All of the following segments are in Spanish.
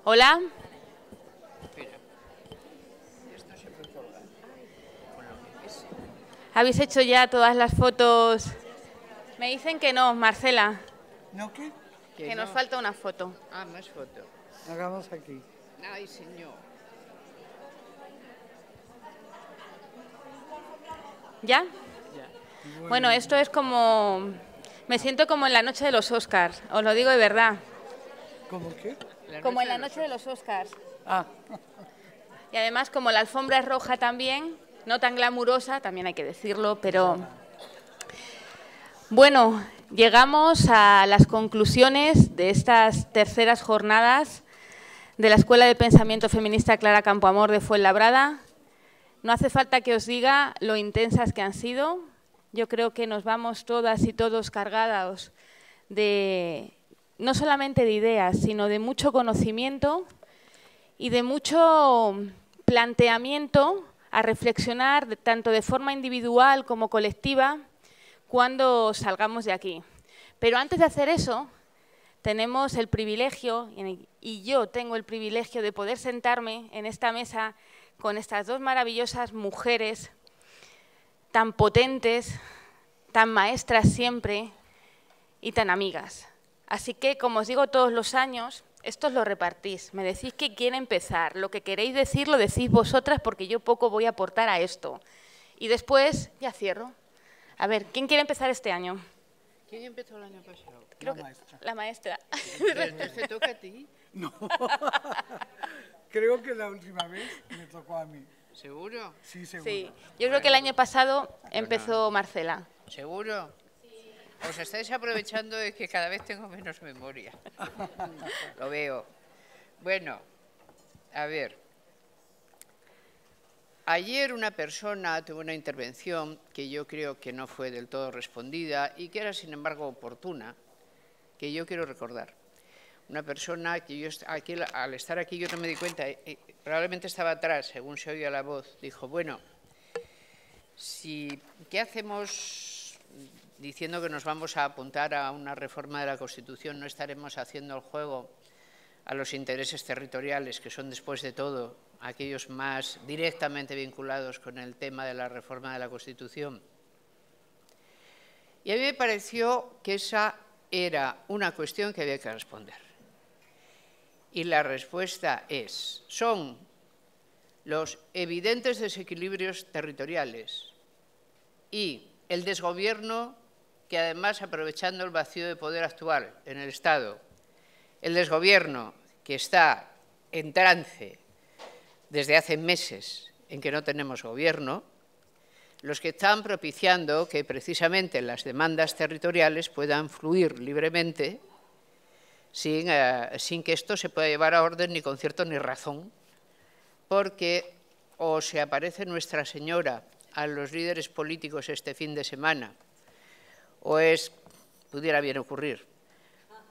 Hola. ¿Habéis hecho ya todas las fotos? Me dicen que no, Marcela. ¿No qué? Que nos falta una foto. Ah, más foto. Hagamos aquí. Ay, señor. ¿Ya? Ya. Bueno, esto es como... Me siento como en la noche de los Oscars, os lo digo de verdad. ¿Cómo qué? Como en la noche de los Oscars. Ah, Y además, como la alfombra es roja también, no tan glamurosa, también hay que decirlo, pero... Bueno, llegamos a las conclusiones de estas terceras jornadas de la Escuela de Pensamiento Feminista Clara Campoamor de Fuenlabrada. No hace falta que os diga lo intensas que han sido. Yo creo que nos vamos todas y todos cargados de, no solamente de ideas, sino de mucho conocimiento y de mucho planteamiento a reflexionar tanto de forma individual como colectiva cuando salgamos de aquí. Pero antes de hacer eso, tenemos el privilegio, y yo tengo el privilegio de poder sentarme en esta mesa con estas dos maravillosas mujeres tan potentes, tan maestras siempre y tan amigas. Así que, como os digo todos los años, esto os lo repartís. Me decís que quiere empezar. Lo que queréis decir lo decís vosotras porque yo poco voy a aportar a esto. Y después, ya cierro. A ver, ¿quién quiere empezar este año? ¿Quién empezó el año pasado? Creo que la maestra. ¿Entonces te toca a ti? no. Creo que la última vez me tocó a mí. ¿Seguro? Sí, seguro. Sí, yo creo que el año pasado empezó Marcela. ¿Seguro? Os estáis aprovechando de que cada vez tengo menos memoria. Lo veo. Bueno, a ver. Ayer una persona tuvo una intervención que yo creo que no fue del todo respondida y que era, sin embargo, oportuna, que yo quiero recordar. Una persona que yo aquí, al estar aquí yo no me di cuenta, probablemente estaba atrás, según se oía la voz, dijo, bueno, ¿qué hacemos diciendo que nos vamos a apuntar a una reforma de la Constitución? ¿No estaremos haciendo el juego a los intereses territoriales, que son, después de todo, aquellos más directamente vinculados con el tema de la reforma de la Constitución? Y a mí me pareció que esa era una cuestión que había que responder. Y la respuesta son los evidentes desequilibrios territoriales y el desgobierno que, además, aprovechando el vacío de poder actual en el Estado, el desgobierno que está en trance desde hace meses en que no tenemos gobierno, los que están propiciando que precisamente las demandas territoriales puedan fluir libremente sin que esto se pueda llevar a orden ni concierto ni razón, porque o se aparece Nuestra Señora a los líderes políticos este fin de semana, o pudiera bien ocurrir,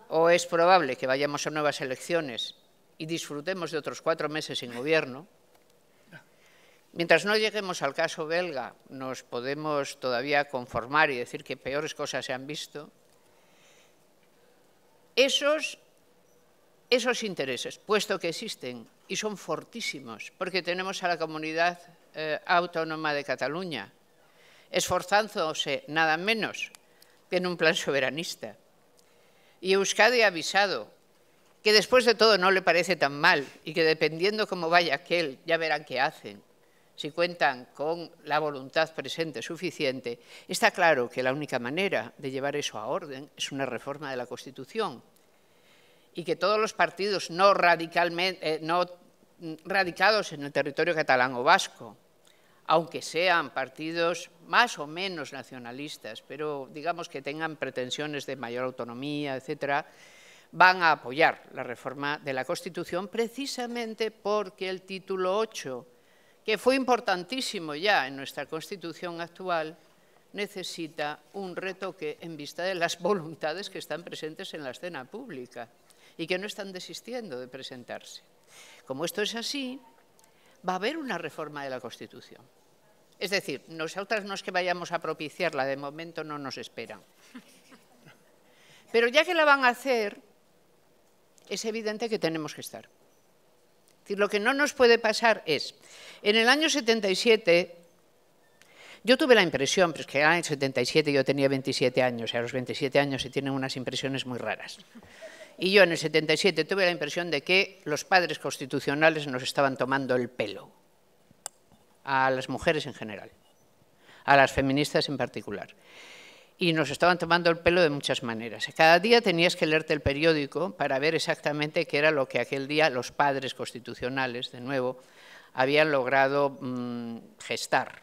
o es probable que vayamos a nuevas elecciones y disfrutemos de otros 4 meses sin gobierno. Mientras no lleguemos al caso belga, nos podemos todavía conformar y decir que peores cosas se han visto. Esos intereses, puesto que existen y son fortísimos, porque tenemos a la Comunidad Autónoma de Cataluña esforzándose nada menos que en un plan soberanista. Y Euskadi ha avisado que después de todo no le parece tan mal y que dependiendo cómo vaya aquel, ya verán qué hacen. Si cuentan con la voluntad presente suficiente, está claro que la única manera de llevar eso a orden es una reforma de la Constitución y que todos los partidos no radicados en el territorio catalán o vasco, aunque sean partidos más o menos nacionalistas, pero digamos que tengan pretensiones de mayor autonomía, etcétera, van a apoyar la reforma de la Constitución precisamente porque el título 8, que fue importantísimo ya en nuestra Constitución actual, necesita un retoque en vista de las voluntades que están presentes en la escena pública y que no están desistiendo de presentarse. Como esto es así, va a haber una reforma de la Constitución. Es decir, nosotras no es que vayamos a propiciarla, de momento no nos esperan. Pero ya que la van a hacer, es evidente que tenemos que estar. decir, lo que no nos puede pasar es, en el año 77, yo tuve la impresión, pero es que en el año 77 yo tenía 27 años, y a los 27 años se tienen unas impresiones muy raras. Y yo en el 77 tuve la impresión de que los padres constitucionales nos estaban tomando el pelo, a las mujeres en general, a las feministas en particular. Y nos estaban tomando el pelo de muchas maneras. Cada día tenías que leerte el periódico para ver exactamente qué era lo que aquel día los padres constitucionales, de nuevo, habían logrado gestar.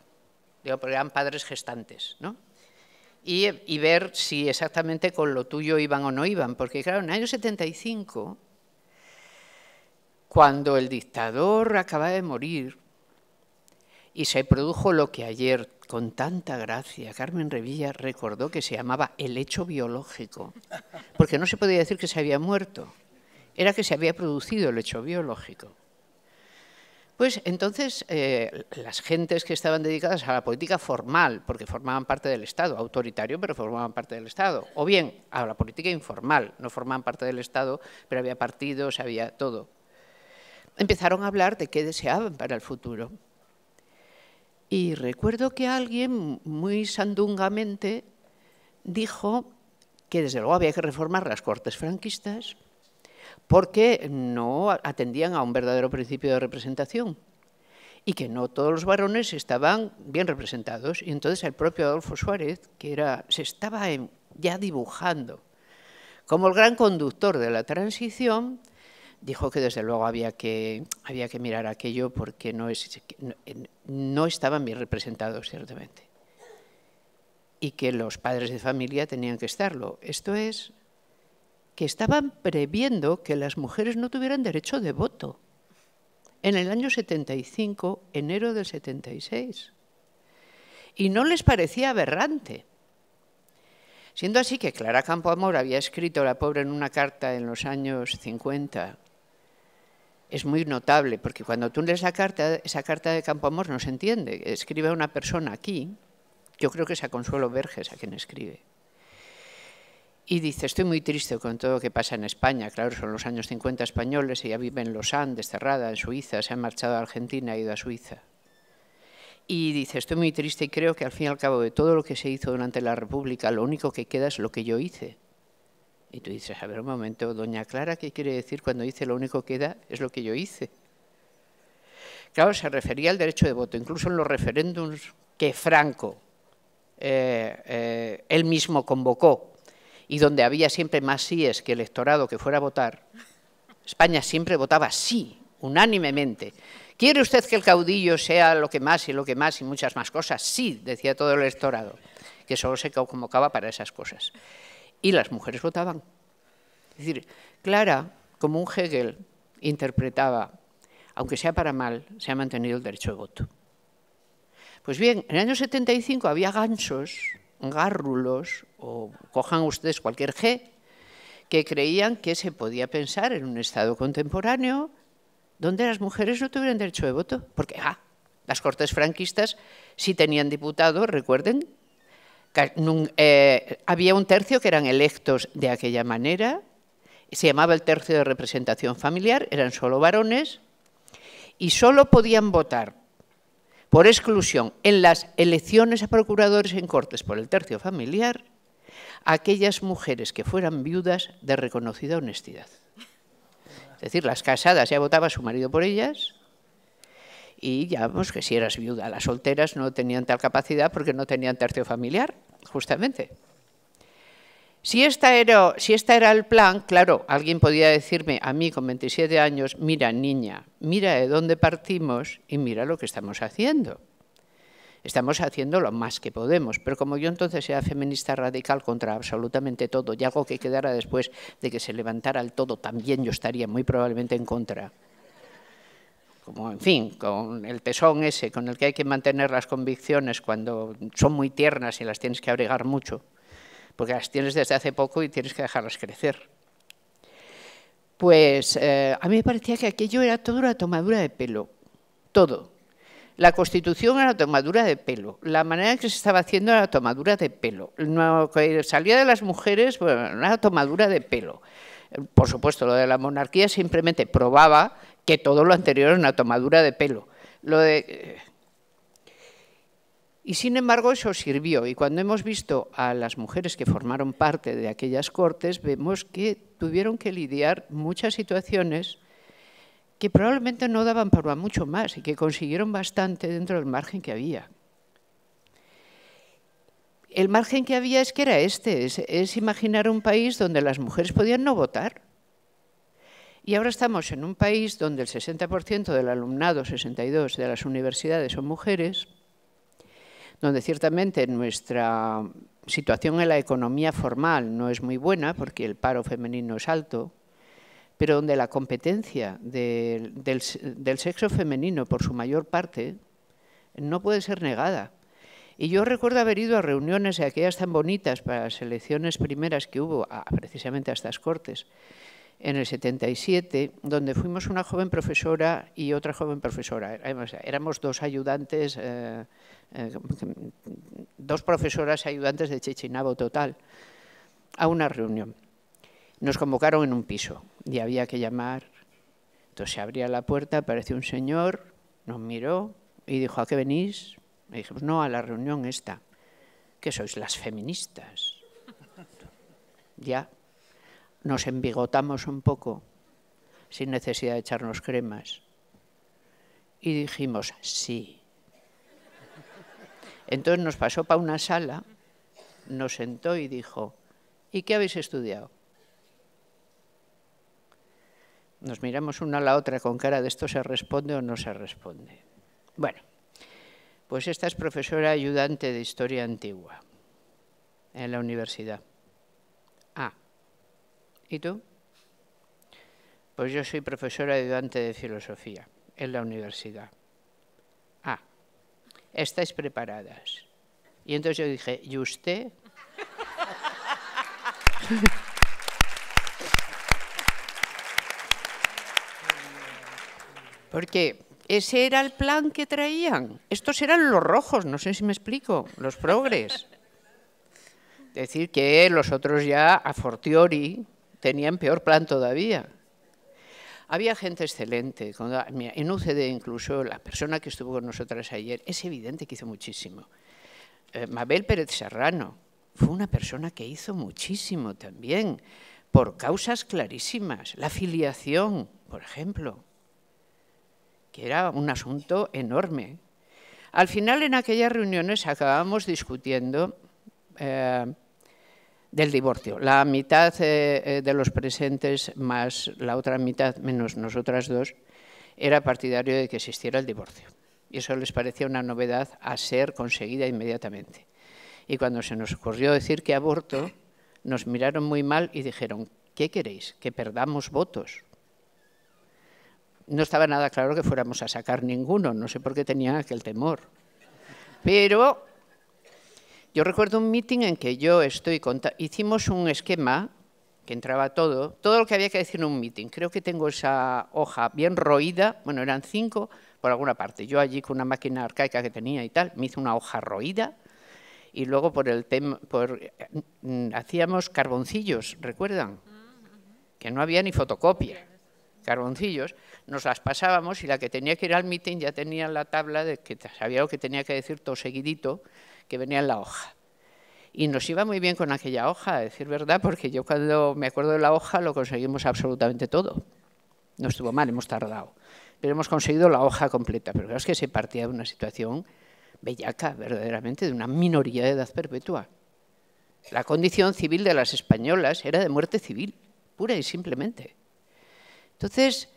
Digo, porque eran padres gestantes, ¿no? Y ver si exactamente con lo tuyo iban o no iban. Porque claro, en el año 75, cuando el dictador acaba de morir y se produjo lo que ayer, con tanta gracia, Carmen Revilla recordó que se llamaba el hecho biológico, porque no se podía decir que se había muerto, era que se había producido el hecho biológico. Pues entonces las gentes que estaban dedicadas a la política formal, porque formaban parte del Estado, autoritario, pero formaban parte del Estado, o bien a la política informal, no formaban parte del Estado, pero había partidos, había todo, empezaron a hablar de qué deseaban para el futuro. Y recuerdo que alguien muy sandungamente dijo que desde luego había que reformar las Cortes franquistas porque no atendían a un verdadero principio de representación y que no todos los varones estaban bien representados. Y entonces el propio Adolfo Suárez, que se estaba ya dibujando como el gran conductor de la transición, dijo que desde luego había que mirar aquello porque no estaban bien representados, ciertamente, y que los padres de familia tenían que estarlo. Esto es, que estaban previendo que las mujeres no tuvieran derecho de voto en el año 75, enero del 76. Y no les parecía aberrante. Siendo así que Clara Campoamor había escrito, la pobre, en una carta en los años 50, es muy notable, porque cuando tú lees esa carta de Campoamor no se entiende. Escribe una persona aquí, yo creo que es a Consuelo Verges a quien escribe, y dice: estoy muy triste con todo lo que pasa en España. Claro, son los años 50 españoles, ella vive en Lausanne, desterrada, en Suiza, se ha marchado a Argentina, ha ido a Suiza. Y dice: estoy muy triste y creo que al fin y al cabo de todo lo que se hizo durante la República, lo único que queda es lo que yo hice. Y tú dices: a ver un momento, doña Clara, ¿qué quiere decir cuando dice lo único que queda es lo que yo hice? Claro, se refería al derecho de voto. Incluso en los referéndums que Franco él mismo convocó y donde había siempre más síes que electorado que fuera a votar, España siempre votaba sí, unánimemente. ¿Quiere usted que el caudillo sea lo que más y muchas más cosas? Sí, decía todo el electorado, que solo se convocaba para esas cosas. Y las mujeres votaban. Es decir, Clara, como un Hegel, interpretaba, aunque sea para mal, se ha mantenido el derecho de voto. Pues bien, en el año 75 había gansos, gárrulos, o cojan ustedes cualquier G, que creían que se podía pensar en un Estado contemporáneo donde las mujeres no tuvieran derecho de voto, porque las Cortes franquistas sí tenían diputados, recuerden, había un tercio que eran electos de aquella manera, se llamaba el tercio de representación familiar, eran solo varones, y solo podían votar por exclusión en las elecciones a procuradores en Cortes por el tercio familiar aquellas mujeres que fueran viudas de reconocida honestidad. Es decir, las casadas ya votaba su marido por ellas y ya vemos que si eras viuda, las solteras no tenían tal capacidad porque no tenían tercio familiar, justamente. Si este era el plan, claro, alguien podía decirme a mí con 27 años, mira niña, mira de dónde partimos y mira lo que estamos haciendo. Estamos haciendo lo más que podemos, pero como yo entonces era feminista radical contra absolutamente todo y algo que quedara después de que se levantara el todo, también yo estaría muy probablemente en contra. Como, en fin, con el tesón ese con el que hay que mantener las convicciones cuando son muy tiernas y las tienes que abrigar mucho, porque las tienes desde hace poco y tienes que dejarlas crecer. Pues a mí me parecía que aquello era toda una tomadura de pelo, todo. La Constitución era una tomadura de pelo, la manera en que se estaba haciendo era una tomadura de pelo, lo que salía de las mujeres, bueno, era una tomadura de pelo. Por supuesto, lo de la monarquía simplemente probaba que todo lo anterior era una tomadura de pelo. Y sin embargo eso sirvió, y cuando hemos visto a las mujeres que formaron parte de aquellas cortes, vemos que tuvieron que lidiar muchas situaciones que probablemente no daban para mucho más y que consiguieron bastante dentro del margen que había. El margen que había es que era es imaginar un país donde las mujeres podían no votar. Y ahora estamos en un país donde el 60% del alumnado, 62% de las universidades son mujeres, donde ciertamente nuestra situación en la economía formal no es muy buena porque el paro femenino es alto, pero donde la competencia del sexo femenino por su mayor parte no puede ser negada. Y yo recuerdo haber ido a reuniones de aquellas tan bonitas para las elecciones primeras que hubo precisamente a estas Cortes, en el 77, donde fuimos una joven profesora y otra joven profesora. Éramos dos ayudantes, dos profesoras ayudantes de Chechinabo total, a una reunión. Nos convocaron en un piso y había que llamar. Entonces se abría la puerta, apareció un señor, nos miró y dijo: ¿a qué venís? Y dijimos: no, a la reunión esta. ¿Qué sois, las feministas? Ya. Nos embigotamos un poco, sin necesidad de echarnos cremas, y dijimos sí. Entonces nos pasó para una sala, nos sentó y dijo: ¿y qué habéis estudiado? Nos miramos una a la otra con cara de esto se responde o no se responde. Bueno, pues esta es profesora ayudante de Historia Antigua en la universidad. ¿Y tú? Pues yo soy profesora ayudante de Filosofía en la universidad. ¿Estáis preparadas? Y entonces yo dije: ¿y usted? Porque ese era el plan que traían. Estos eran los rojos, no sé si me explico, los progres. Es decir, que los otros ya, a fortiori, tenían peor plan todavía. Había gente excelente. En UCD incluso, la persona que estuvo con nosotras ayer, es evidente que hizo muchísimo. Mabel Pérez Serrano fue una persona que hizo muchísimo también, por causas clarísimas. La filiación, por ejemplo, que era un asunto enorme. Al final, en aquellas reuniones acabamos discutiendo del divorcio. La mitad de los presentes, más la otra mitad, menos nosotras dos, era partidario de que existiera el divorcio. Y eso les parecía una novedad a ser conseguida inmediatamente. Y cuando se nos ocurrió decir que aborto, nos miraron muy mal y dijeron: ¿qué queréis? ¿Que perdamos votos? No estaba nada claro que fuéramos a sacar ninguno, no sé por qué tenían aquel temor. Pero yo recuerdo un meeting en que hicimos un esquema que entraba todo lo que había que decir en un meeting. Creo que tengo esa hoja bien roída, bueno, eran 5 por alguna parte. Yo allí con una máquina arcaica que tenía y tal, me hice una hoja roída y luego hacíamos carboncillos, ¿recuerdan? Que no había ni fotocopia. Carboncillos, nos las pasábamos y la que tenía que ir al meeting ya tenía la tabla de que sabía lo que tenía que decir todo seguidito, que venía en la hoja. Y nos iba muy bien con aquella hoja, a decir verdad, porque yo cuando me acuerdo de la hoja lo conseguimos absolutamente todo. No estuvo mal, hemos tardado, pero hemos conseguido la hoja completa. Pero claro, es que se partía de una situación bellaca, verdaderamente, de una minoría de edad perpetua. La condición civil de las españolas era de muerte civil, pura y simplemente. Entonces,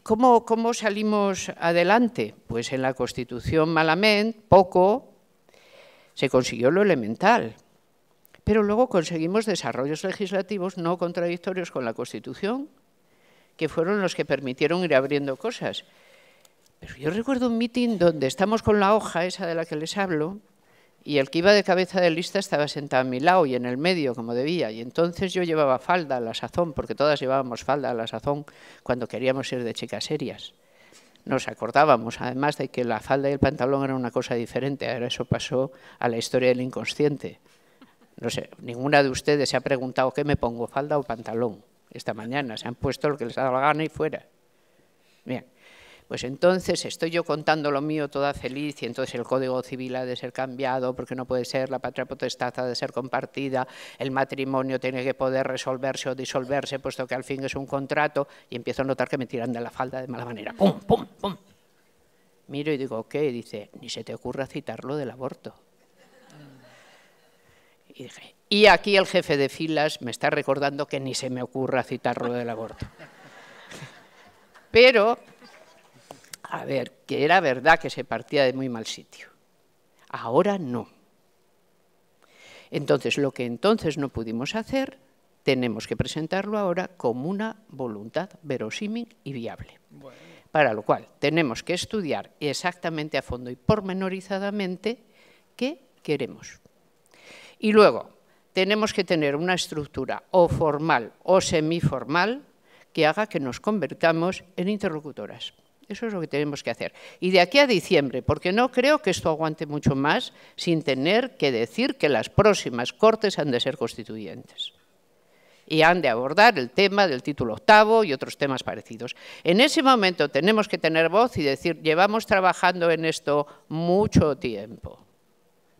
¿cómo salimos adelante? Pues en la Constitución malamente, poco, se consiguió lo elemental, pero luego conseguimos desarrollos legislativos no contradictorios con la Constitución, que fueron los que permitieron ir abriendo cosas. Pero yo recuerdo un mitin donde estamos con la hoja esa de la que les hablo, y el que iba de cabeza de lista estaba sentado a mi lado y en el medio, como debía. Y entonces yo llevaba falda a la sazón, porque todas llevábamos falda a la sazón cuando queríamos ir de chicas serias. Nos acordábamos, además, de que la falda y el pantalón eran una cosa diferente. Ahora eso pasó a la historia del inconsciente. No sé, ninguna de ustedes se ha preguntado qué me pongo, falda o pantalón. Esta mañana se han puesto lo que les ha dado la gana y fuera. Bien, pues entonces estoy yo contando lo mío toda feliz y entonces el Código Civil ha de ser cambiado porque no puede ser, la patria potestad ha de ser compartida, el matrimonio tiene que poder resolverse o disolverse puesto que al fin es un contrato, y empiezo a notar que me tiran de la falda de mala manera. ¡Pum, pum, pum! Miro y digo, ¿qué? Dice, ni se te ocurra citarlo del aborto. Y dije, y aquí el jefe de filas me está recordando que ni se me ocurra citarlo del aborto. Pero, a ver, que era verdad que se partía de muy mal sitio. Ahora no. Entonces, lo que entonces no pudimos hacer, tenemos que presentarlo ahora como una voluntad verosímil y viable. Bueno. Para lo cual, tenemos que estudiar exactamente a fondo y pormenorizadamente qué queremos. Y luego, tenemos que tener una estructura o formal o semiformal que haga que nos convertamos en interlocutoras. Eso es lo que tenemos que hacer. Y de aquí a diciembre, porque no creo que esto aguante mucho más sin tener que decir que las próximas Cortes han de ser constituyentes. Y han de abordar el tema del título octavo y otros temas parecidos. En ese momento tenemos que tener voz y decir, llevamos trabajando en esto mucho tiempo.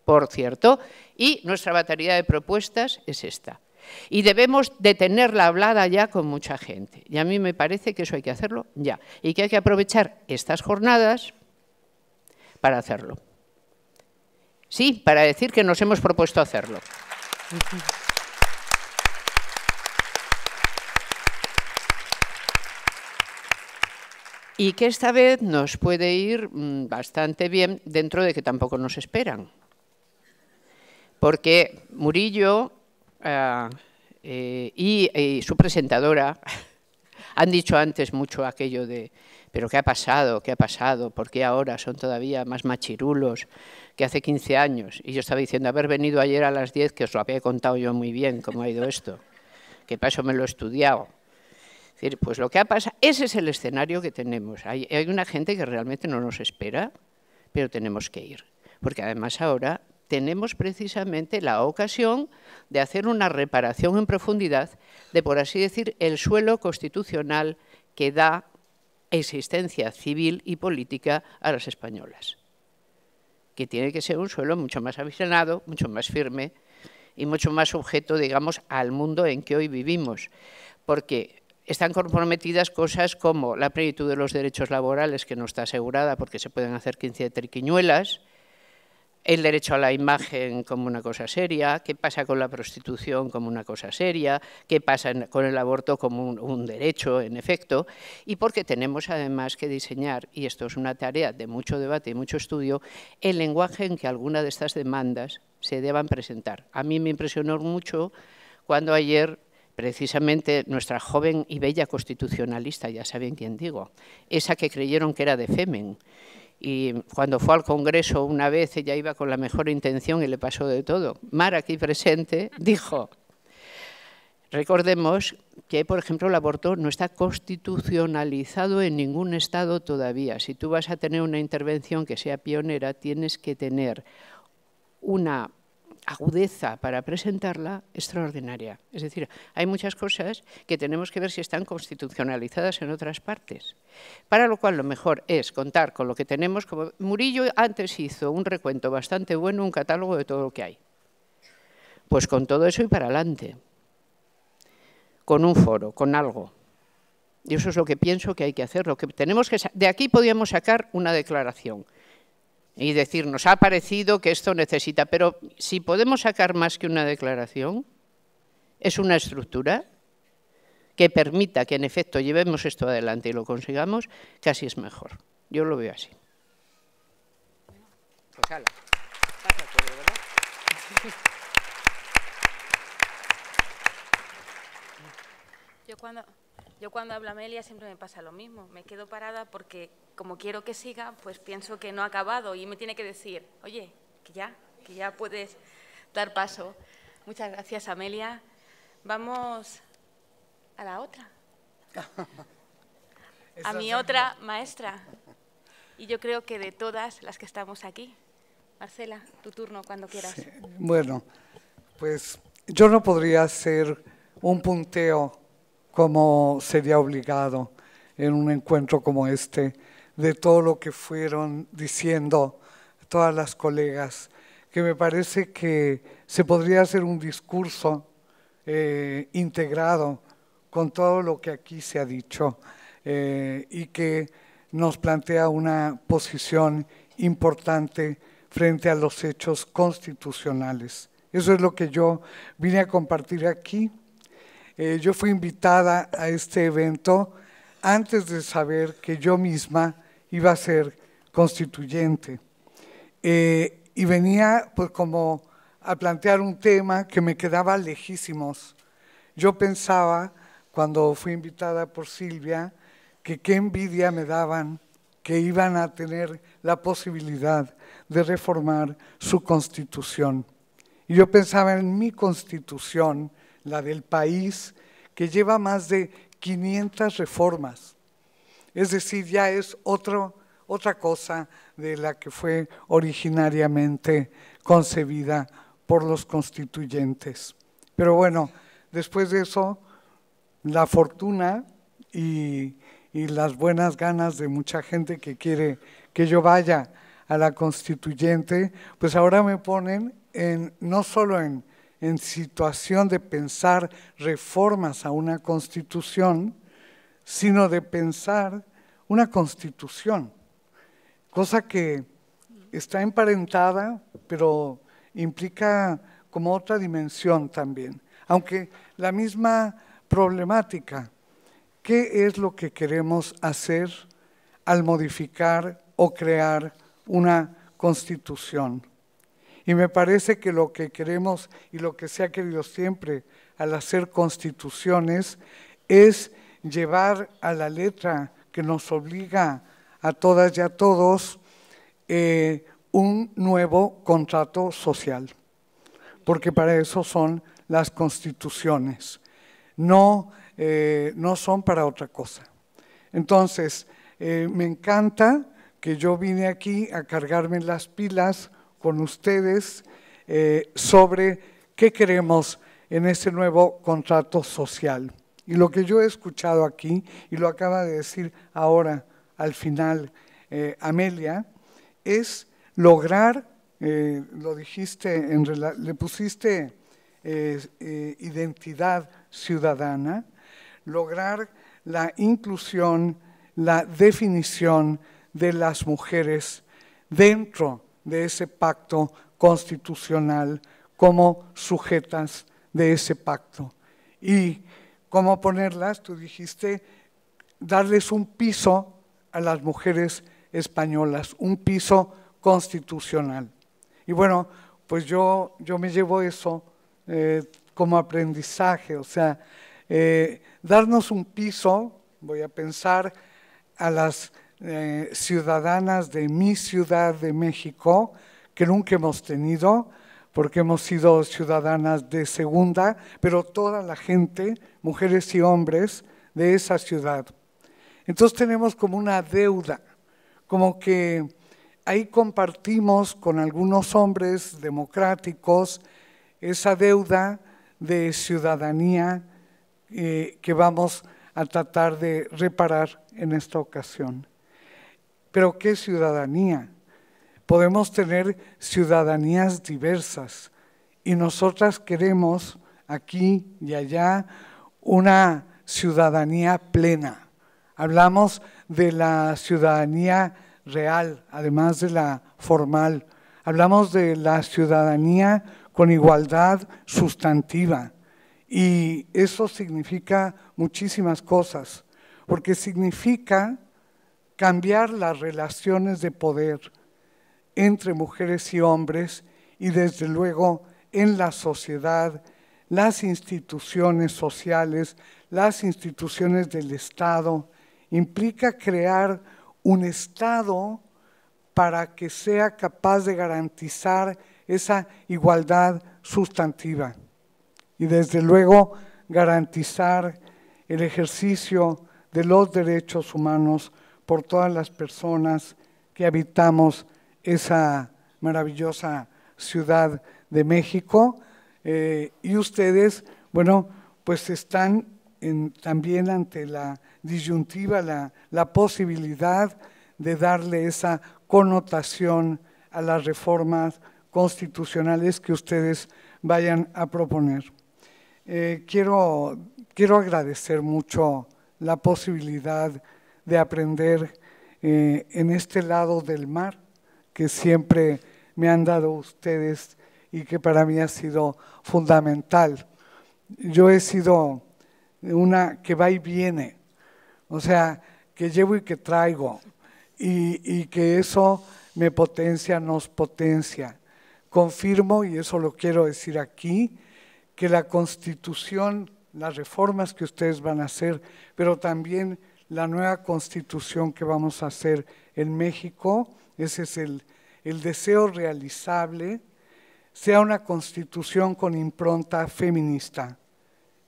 Por cierto, y nuestra batería de propuestas es esta. Y debemos de tenerla hablada ya con mucha gente. Y a mí me parece que eso hay que hacerlo ya. Y que hay que aprovechar estas jornadas para hacerlo. Sí, para decir que nos hemos propuesto hacerlo. Y que esta vez nos puede ir bastante bien dentro de que tampoco nos esperan. Porque Murillo y su presentadora han dicho antes mucho aquello de ¿pero qué ha pasado? ¿Qué ha pasado? ¿Por qué ahora son todavía más machirulos que hace 15 años? Y yo estaba diciendo, haber venido ayer a las 10, que os lo había contado yo muy bien cómo ha ido esto, que para eso me lo he estudiado. Es decir, pues lo que ha pasado, ese es el escenario que tenemos. Hay una gente que realmente no nos espera, pero tenemos que ir. Porque además ahora tenemos precisamente la ocasión de hacer una reparación en profundidad de, por así decir, el suelo constitucional que da existencia civil y política a las españolas. Que tiene que ser un suelo mucho más avisionado, mucho más firme y mucho más sujeto, digamos, al mundo en que hoy vivimos. Porque están comprometidas cosas como la plenitud de los derechos laborales, que no está asegurada porque se pueden hacer 15 triquiñuelas, el derecho a la imagen como una cosa seria, qué pasa con la prostitución como una cosa seria, qué pasa con el aborto como un derecho, en efecto, y porque tenemos además que diseñar, y esto es una tarea de mucho debate y mucho estudio, el lenguaje en que alguna de estas demandas se deban presentar. A mí me impresionó mucho cuando ayer precisamente nuestra joven y bella constitucionalista, ya saben quién digo, esa que creyeron que era de Femen, y cuando fue al Congreso una vez, ella iba con la mejor intención y le pasó de todo. Mar, aquí presente, dijo, recordemos que, por ejemplo, el aborto no está constitucionalizado en ningún estado todavía. Si tú vas a tener una intervención que sea pionera, tienes que tener una agudeza para presentarla extraordinaria. Es decir, hay muchas cosas que tenemos que ver si están constitucionalizadas en otras partes. Para lo cual lo mejor es contar con lo que tenemos. Como Murillo antes hizo un recuento bastante bueno, un catálogo de todo lo que hay. Pues con todo eso y para adelante. Con un foro, con algo. Y eso es lo que pienso que hay que hacer. Lo que tenemos que, de aquí podíamos sacar una declaración y decir, nos ha parecido que esto necesita, pero si podemos sacar más que una declaración, es una estructura que permita que en efecto llevemos esto adelante y lo consigamos, casi es mejor. Yo lo veo así. Pues hala, pasa todo, ¿verdad? Yo cuando habla Amelia siempre me pasa lo mismo. Me quedo parada porque, como quiero que siga, pues pienso que no ha acabado y me tiene que decir, oye, que ya puedes dar paso. Muchas gracias, Amelia. Vamos a la otra. A mi otra maestra. Y yo creo que de todas las que estamos aquí. Marcela, tu turno cuando quieras. Sí, bueno, Pues yo no podría hacer un punteo como sería obligado en un encuentro como este, de todo lo que fueron diciendo todas las colegas, que me parece que se podría hacer un discurso integrado con todo lo que aquí se ha dicho y que nos plantea una posición importante frente a los hechos constitucionales. Eso es lo que yo vine a compartir aquí. Yo fui invitada a este evento antes de saber que yo misma iba a ser constituyente. Y venía pues como a plantear un tema que me quedaba lejísimos. Yo pensaba, cuando fui invitada por Silvia, que qué envidia me daban que iban a tener la posibilidad de reformar su constitución. Y yo pensaba en mi constitución, la del país, que lleva más de 500 reformas. Es decir, ya es otra cosa de la que fue originariamente concebida por los constituyentes. Pero bueno, después de eso, la fortuna y las buenas ganas de mucha gente que quiere que yo vaya a la constituyente, pues ahora me ponen no solo en situación de pensar reformas a una constitución, sino de pensar una constitución, cosa que está emparentada, pero implica como otra dimensión también, aunque la misma problemática. ¿Qué es lo que queremos hacer al modificar o crear una constitución? Y me parece que lo que queremos y lo que se ha querido siempre al hacer constituciones es llevar a la letra que nos obliga a todas y a todos un nuevo contrato social, porque para eso son las constituciones, no son para otra cosa. Entonces, me encanta que yo vine aquí a cargarme las pilas con ustedes sobre qué queremos en ese nuevo contrato social. Y lo que yo he escuchado aquí, y lo acaba de decir ahora al final Amelia, es lograr, lo dijiste, le pusiste identidad ciudadana, lograr la inclusión, la definición de las mujeres dentro de ese pacto constitucional como sujetas de ese pacto. Y cómo ponerlas, tú dijiste, darles un piso a las mujeres españolas, un piso constitucional. Y bueno, pues yo me llevo eso como aprendizaje, o sea, darnos un piso, voy a pensar a las ciudadanas de mi Ciudad de México, que nunca hemos tenido, porque hemos sido ciudadanas de segunda, pero toda la gente, mujeres y hombres de esa ciudad. Entonces tenemos como una deuda, como que ahí compartimos con algunos hombres democráticos esa deuda de ciudadanía que vamos a tratar de reparar en esta ocasión. ¿Pero qué ciudadanía? Podemos tener ciudadanías diversas y nosotras queremos aquí y allá una ciudadanía plena. Hablamos de la ciudadanía real, además de la formal. Hablamos de la ciudadanía con igualdad sustantiva. Y eso significa muchísimas cosas, porque significa cambiar las relaciones de poder entre mujeres y hombres y desde luego en la sociedad, las instituciones sociales, las instituciones del Estado. Implica crear un Estado para que sea capaz de garantizar esa igualdad sustantiva y desde luego garantizar el ejercicio de los derechos humanos por todas las personas que habitamos esa maravillosa Ciudad de México, y ustedes, bueno, pues están también ante la disyuntiva, la posibilidad de darle esa connotación a las reformas constitucionales que ustedes vayan a proponer. Quiero agradecer mucho la posibilidad de aprender en este lado del mar que siempre me han dado ustedes y que para mí ha sido fundamental. Yo he sido una que va y viene, o sea, que llevo y que traigo, y que eso me potencia, nos potencia. Confirmo, y eso lo quiero decir aquí, que la Constitución, las reformas que ustedes van a hacer, pero también la nueva Constitución que vamos a hacer en México, ese es el deseo realizable, sea una Constitución con impronta feminista.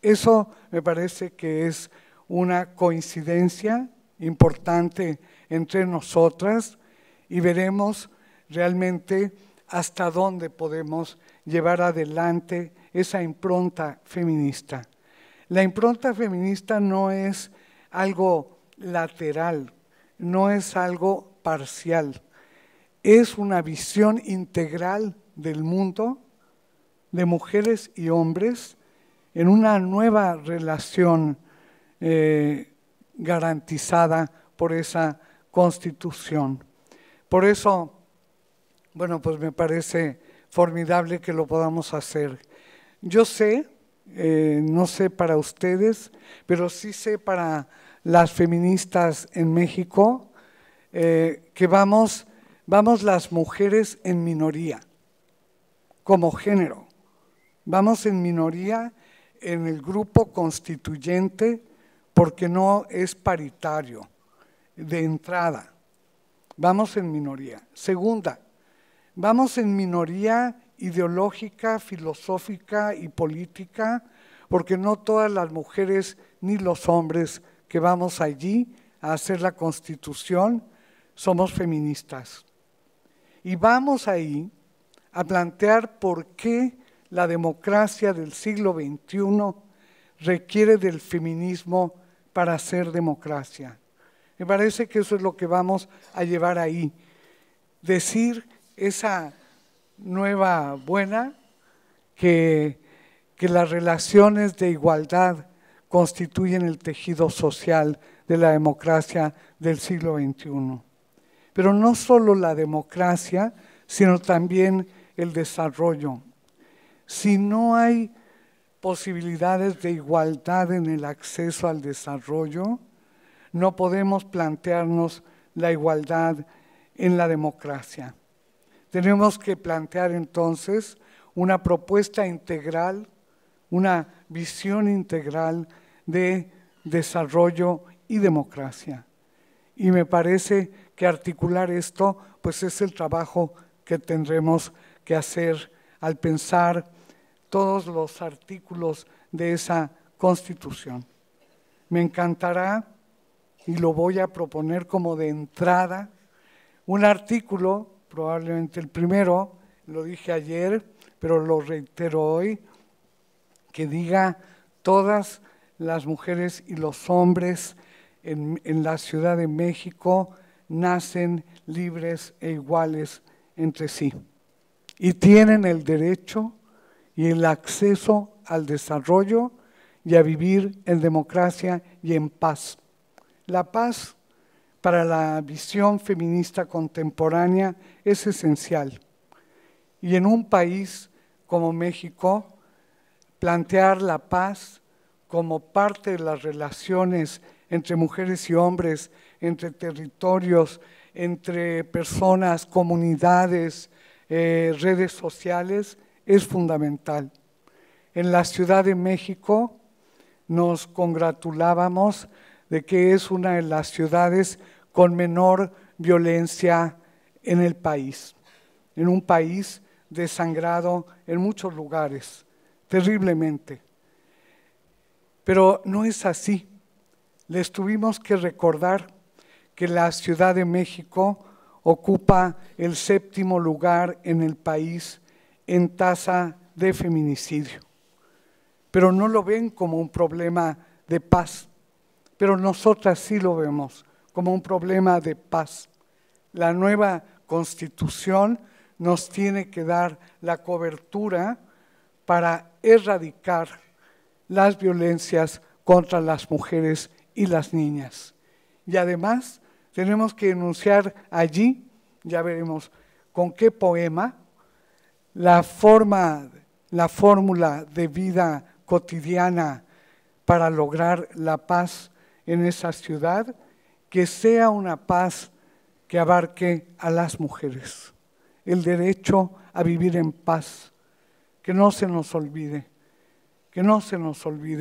Eso me parece que es una coincidencia importante entre nosotras y veremos realmente hasta dónde podemos llevar adelante esa impronta feminista. La impronta feminista no es algo lateral, no es algo parcial, es una visión integral del mundo, de mujeres y hombres, en una nueva relación garantizada por esa Constitución. Por eso, bueno, pues me parece formidable que lo podamos hacer. Yo sé, no sé para ustedes, pero sí sé para las feministas en México, que vamos las mujeres en minoría, como género. Vamos en minoría en el grupo constituyente porque no es paritario de entrada. Vamos en minoría. Segunda, vamos en minoría ideológica, filosófica y política, porque no todas las mujeres ni los hombres que vamos allí a hacer la Constitución somos feministas. Y vamos ahí a plantear por qué la democracia del siglo XXI requiere del feminismo para ser democracia. Me parece que eso es lo que vamos a llevar ahí. Decir esa nueva buena, que las relaciones de igualdad constituyen el tejido social de la democracia del siglo XXI. Pero no solo la democracia, sino también el desarrollo. Si no hay posibilidades de igualdad en el acceso al desarrollo, no podemos plantearnos la igualdad en la democracia. Tenemos que plantear entonces una propuesta integral, una visión integral de desarrollo y democracia. Y me parece que articular esto, pues es el trabajo que tendremos que hacer al pensar todos los artículos de esa Constitución. Me encantará, y lo voy a proponer como de entrada, un artículo, probablemente el primero, lo dije ayer, pero lo reitero hoy, que diga todas las mujeres y los hombres en la Ciudad de México nacen libres e iguales entre sí y tienen el derecho y el acceso al desarrollo y a vivir en democracia y en paz. La paz para la visión feminista contemporánea es esencial. Y en un país como México, plantear la paz como parte de las relaciones entre mujeres y hombres, entre territorios, entre personas, comunidades, redes sociales, es fundamental. En la Ciudad de México nos congratulábamos de que es una de las ciudades con menor violencia en el país, en un país desangrado en muchos lugares, terriblemente. Pero no es así. Les tuvimos que recordar que la Ciudad de México ocupa el 7º lugar en el país en tasa de feminicidio. Pero no lo ven como un problema de paz. Pero nosotras sí lo vemos como un problema de paz. La nueva Constitución nos tiene que dar la cobertura para erradicar las violencias contra las mujeres y las niñas. Y además tenemos que enunciar allí, ya veremos con qué poema, la fórmula de vida cotidiana para lograr la paz en esa ciudad, que sea una paz que abarque a las mujeres. El derecho a vivir en paz, que no se nos olvide,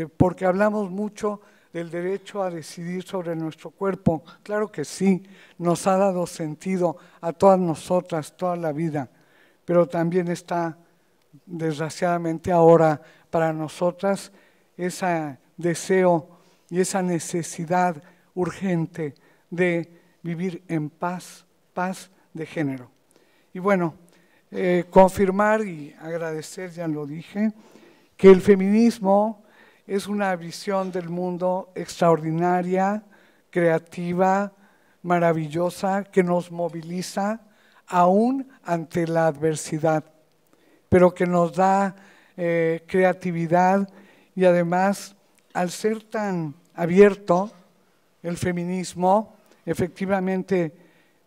porque hablamos mucho del derecho a decidir sobre nuestro cuerpo. Claro que sí, nos ha dado sentido a todas nosotras toda la vida, pero también está, desgraciadamente ahora, para nosotras, ese deseo y esa necesidad urgente de vivir en paz, paz de género. Y bueno, confirmar y agradecer, ya lo dije, que el feminismo es una visión del mundo extraordinaria, creativa, maravillosa, que nos moviliza aún ante la adversidad, pero que nos da creatividad y además, al ser tan abierto, el feminismo efectivamente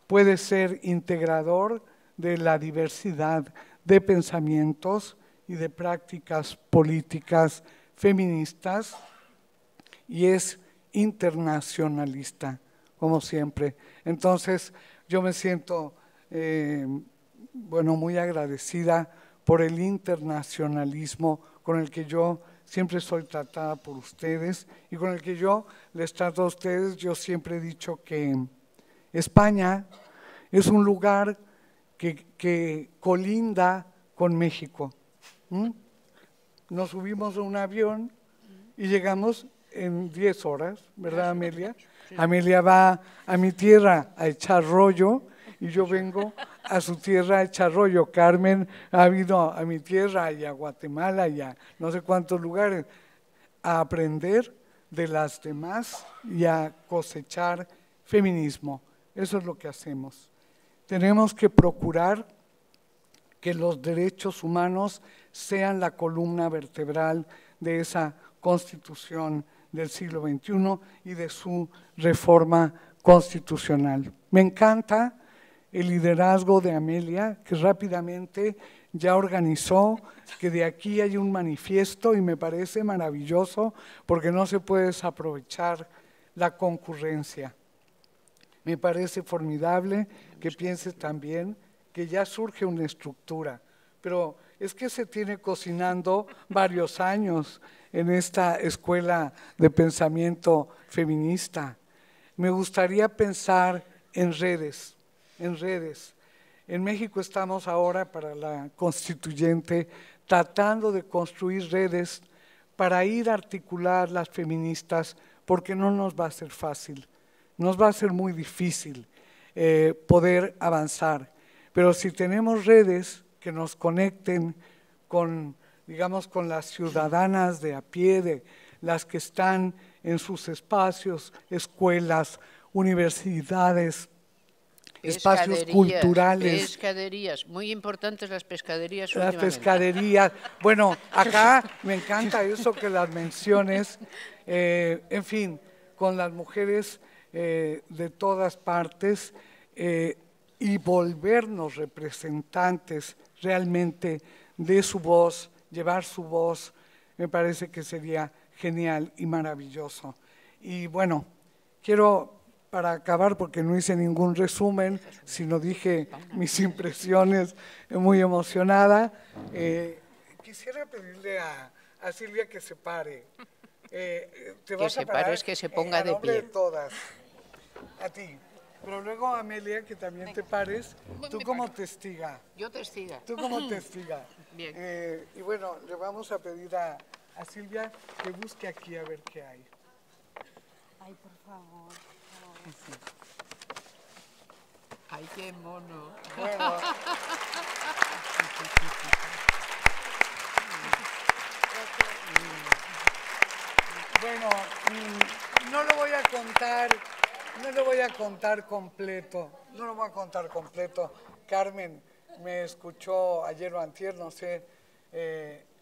puede ser integrador de la diversidad de pensamientos y de prácticas políticas feministas y es internacionalista, como siempre. Entonces, yo me siento muy agradecida por el internacionalismo con el que yo siempre soy tratada por ustedes y con el que yo les trato a ustedes. Yo siempre he dicho que España es un lugar que colinda con México. Nos subimos a un avión y llegamos en 10 horas, ¿verdad, Amelia? Sí. Amelia va a mi tierra a echar rollo y yo vengo a su tierra a echar rollo. Carmen ha ido a mi tierra y a Guatemala y a no sé cuántos lugares a aprender de las demás y a cosechar feminismo. Eso es lo que hacemos. Tenemos que procurar que los derechos humanos sean la columna vertebral de esa Constitución del siglo XXI y de su reforma constitucional. Me encanta el liderazgo de Amelia, que rápidamente ya organizó que de aquí hay un manifiesto y me parece maravilloso porque no se puede desaprovechar la concurrencia. Me parece formidable que pienses también que ya surge una estructura, pero es que se tiene cocinando varios años en esta escuela de pensamiento feminista. Me gustaría pensar en redes. En México estamos ahora para la constituyente tratando de construir redes para ir a articular las feministas porque no nos va a ser fácil, nos va a ser muy difícil poder avanzar. Pero si tenemos redes que nos conecten con, digamos, con las ciudadanas de a pie, de las que están en sus espacios, escuelas, universidades, espacios culturales. Pescaderías, muy importantes las pescaderías. Las pescaderías. Bueno, acá me encanta eso que las menciones, en fin, con las mujeres de todas partes y volvernos representantes realmente de su voz, llevar su voz, me parece que sería genial y maravilloso. Y bueno, quiero, para acabar, porque no hice ningún resumen, sino dije mis impresiones muy emocionada, quisiera pedirle a Silvia que se pare. Te vas a parar es que se ponga de pie. De todas, a ti. Pero luego, Amelia, que también te pares, tú como testiga. Yo testiga. Tú como testiga. Bien. Y bueno, le vamos a pedir a Silvia que busque aquí a ver qué hay. Ay, por favor. Sí. Ay, qué mono. Bueno. Bueno, no lo voy a contar, no lo voy a contar completo, no lo voy a contar completo. Carmen me escuchó ayer o antier, no sé,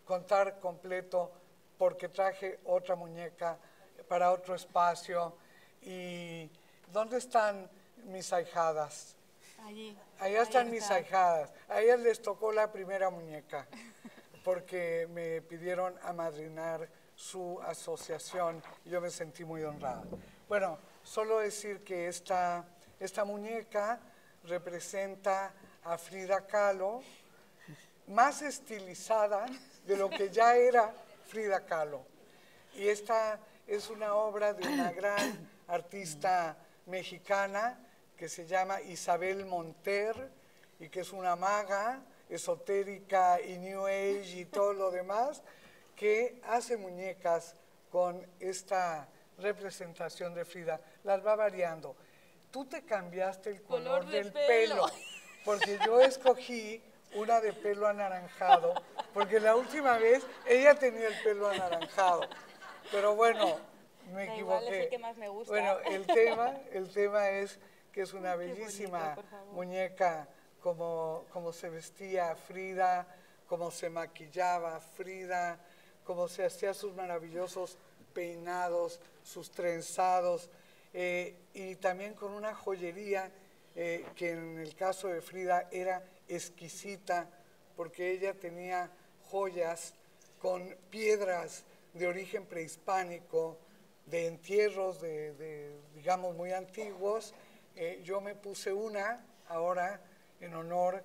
contar completo porque traje otra muñeca para otro espacio. ¿Y dónde están mis ahijadas? Allí. Allá están mis ahijadas. A ellas les tocó la primera muñeca porque me pidieron amadrinar su asociación y yo me sentí muy honrada. Bueno, solo decir que esta muñeca representa a Frida Kahlo, más estilizada de lo que ya era Frida Kahlo. Y esta es una obra de una gran artista mexicana que se llama Isabel Monter y que es una maga esotérica y New Age y todo lo demás, que hace muñecas con esta representación de Frida. Las va variando. Tú te cambiaste el color del pelo, porque yo escogí una de pelo anaranjado, porque la última vez ella tenía el pelo anaranjado. Pero bueno, me equivoqué. Igual es el que más me gusta. Bueno, el tema es que es una bellísima muñeca, como se vestía Frida, cómo se maquillaba Frida, cómo se hacía sus maravillosos peinados, sus trenzados, y también con una joyería que en el caso de Frida era exquisita, porque ella tenía joyas con piedras de origen prehispánico, de entierros digamos, muy antiguos. Yo me puse una ahora en honor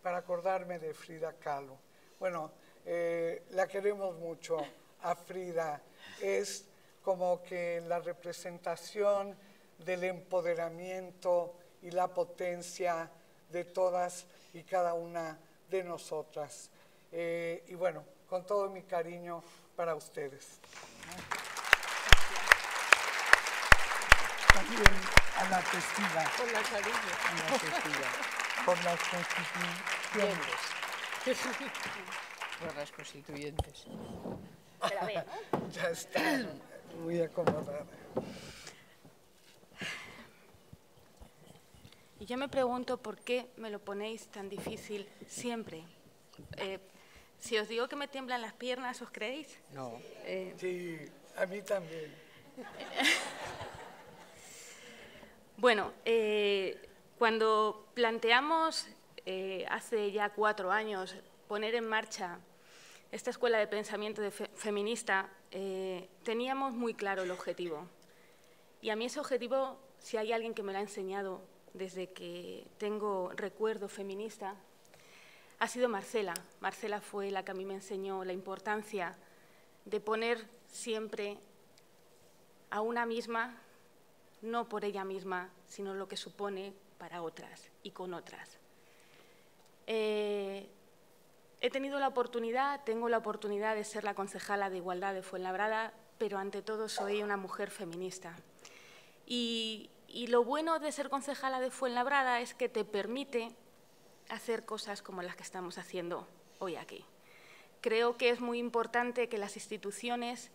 para acordarme de Frida Kahlo. Bueno, la queremos mucho a Frida. Es como que la representación del empoderamiento y la potencia de todas y cada una de nosotras. Y bueno, con todo mi cariño para ustedes. También a la testiga. Con la cariño. A la testiga. Por las constituyentes. Por las constituyentes. Pero bien, ¿no? Ya está muy acomodada. Y yo me pregunto por qué me lo ponéis tan difícil siempre. Si os digo que me tiemblan las piernas, ¿os creéis? No. Sí, a mí también. Bueno, cuando planteamos hace ya 4 años poner en marcha esta escuela de pensamiento feminista, teníamos muy claro el objetivo. Y a mí ese objetivo, si hay alguien que me lo ha enseñado desde que tengo recuerdo feminista, ha sido Marcela. Marcela fue la que a mí me enseñó la importancia de poner siempre a una misma, no por ella misma, sino lo que supone para otras y con otras. He tenido la oportunidad, tengo la oportunidad de ser la concejala de Igualdad de Fuenlabrada, pero ante todo soy una mujer feminista. Y lo bueno de ser concejala de Fuenlabrada es que te permite hacer cosas como las que estamos haciendo hoy aquí. Creo que es muy importante que las instituciones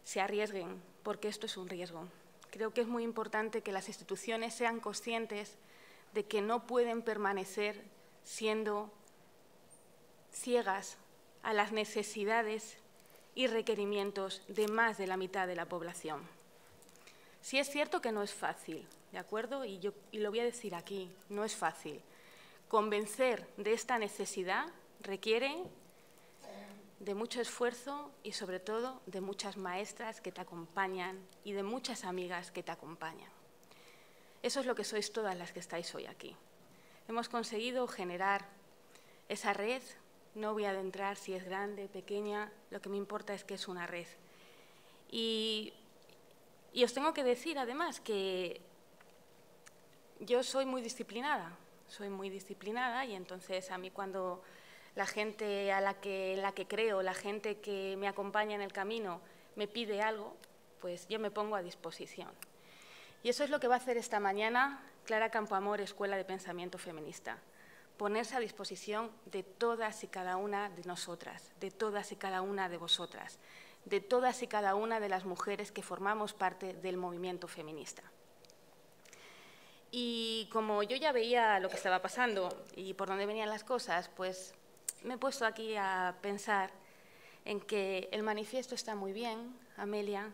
se arriesguen, porque esto es un riesgo. Creo que es muy importante que las instituciones sean conscientes de que no pueden permanecer siendo ciegas a las necesidades y requerimientos de más de la mitad de la población. Sí es cierto que no es fácil, ¿de acuerdo? Y lo voy a decir aquí, no es fácil. Convencer de esta necesidad requiere de mucho esfuerzo y, sobre todo, de muchas maestras que te acompañan y de muchas amigas que te acompañan. Eso es lo que sois todas las que estáis hoy aquí. Hemos conseguido generar esa red. No voy a adentrar si es grande, pequeña, lo que me importa es que es una red. Y os tengo que decir, además, que yo soy muy disciplinada y entonces a mí cuando la gente en la que creo, la gente que me acompaña en el camino me pide algo, pues yo me pongo a disposición. Y eso es lo que va a hacer esta mañana Clara Campoamor, Escuela de Pensamiento Feminista. Ponerse a disposición de todas y cada una de nosotras, de todas y cada una de vosotras. de todas y cada una de las mujeres que formamos parte del movimiento feminista. Y como yo ya veía lo que estaba pasando y por dónde venían las cosas, pues me he puesto aquí a pensar en que el manifiesto está muy bien, Amelia,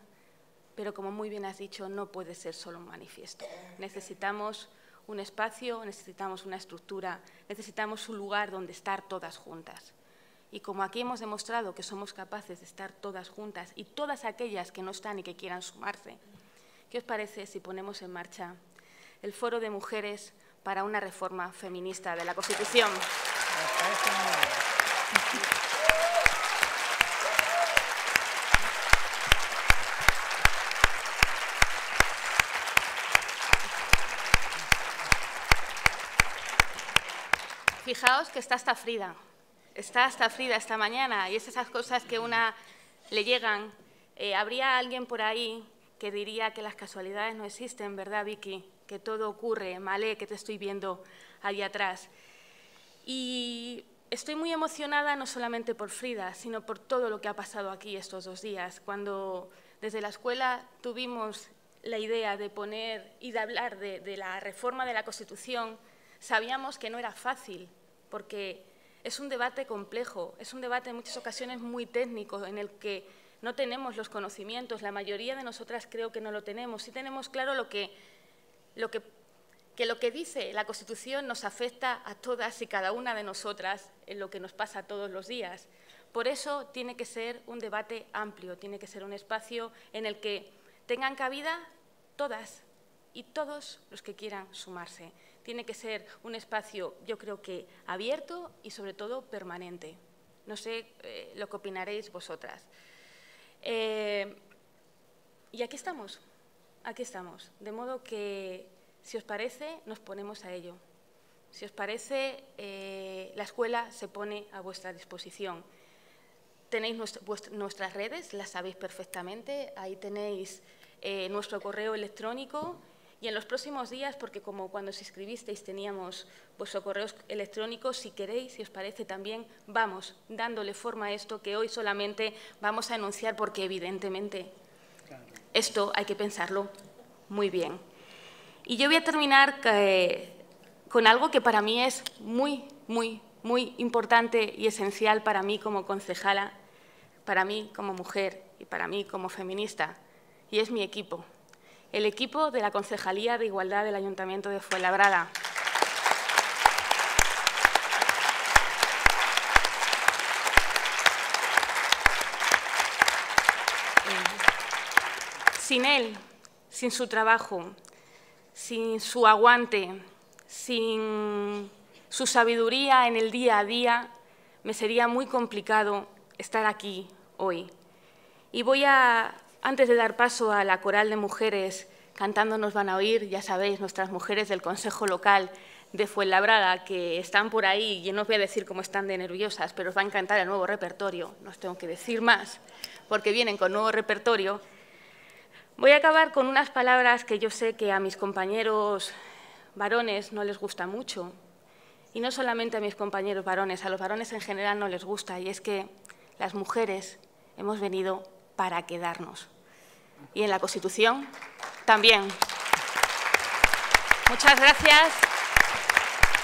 pero como muy bien has dicho, no puede ser solo un manifiesto. Necesitamos un espacio, necesitamos una estructura, necesitamos un lugar donde estar todas juntas. Y como aquí hemos demostrado que somos capaces de estar todas juntas y todas aquellas que no están y que quieran sumarse, ¿qué os parece si ponemos en marcha el Foro de Mujeres para una reforma feminista de la Constitución? Fijaos que está hasta Frida esta mañana, y es esas cosas que una le llegan. Habría alguien por ahí que diría que las casualidades no existen, ¿verdad, Vicky? Que todo ocurre. Malé, que te estoy viendo allí atrás. Y estoy muy emocionada no solamente por Frida, sino por todo lo que ha pasado aquí estos 2 días. Cuando desde la escuela tuvimos la idea de poner y de hablar de la reforma de la Constitución, sabíamos que no era fácil, porque es un debate complejo, es un debate en muchas ocasiones muy técnico, en el que no tenemos los conocimientos. La mayoría de nosotras creo que no lo tenemos. Sí tenemos claro que lo que dice la Constitución nos afecta a todas y cada una de nosotras en lo que nos pasa todos los días. Por eso tiene que ser un debate amplio, tiene que ser un espacio en el que tengan cabida todas y todos los que quieran sumarse. Tiene que ser un espacio, yo creo que abierto y sobre todo permanente. No sé lo que opinaréis vosotras. Y aquí estamos. De modo que, si os parece, nos ponemos a ello. Si os parece, la escuela se pone a vuestra disposición. Tenéis nuestras redes, las sabéis perfectamente. Ahí tenéis nuestro correo electrónico. Y en los próximos días, porque como cuando os inscribisteis teníamos vuestro correo electrónico, si queréis, si os parece también, vamos dándole forma a esto que hoy solamente vamos a anunciar, porque evidentemente esto hay que pensarlo muy bien. Y yo voy a terminar con algo que para mí es muy, muy, muy importante y esencial para mí como concejala, para mí como mujer y para mí como feminista, y es mi equipo. El equipo de la Concejalía de Igualdad del Ayuntamiento de Fuenlabrada. Sin él, sin su trabajo, sin su aguante, sin su sabiduría en el día a día, me sería muy complicado estar aquí hoy. Y antes de dar paso a la coral de mujeres, cantando nos van a oír, ya sabéis, nuestras mujeres del Consejo Local de Fuenlabrada, que están por ahí, y no os voy a decir cómo están de nerviosas, pero os va a encantar el nuevo repertorio, no os tengo que decir más, porque vienen con nuevo repertorio. Voy a acabar con unas palabras que yo sé que a mis compañeros varones no les gusta mucho, y no solamente a mis compañeros varones, a los varones en general no les gusta, y es que las mujeres hemos venido para quedarnos. Y en la Constitución también. Muchas gracias.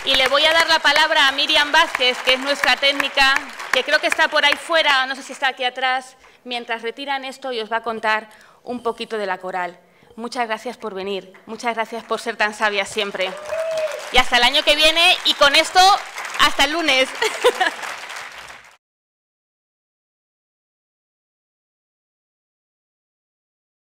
Y le voy a dar la palabra a Miriam Vázquez, que es nuestra técnica, que creo que está por ahí fuera, no sé si está aquí atrás, mientras retiran esto, y os va a contar un poquito de la coral. Muchas gracias por venir, muchas gracias por ser tan sabias siempre. Y hasta el año que viene, y con esto, hasta el lunes.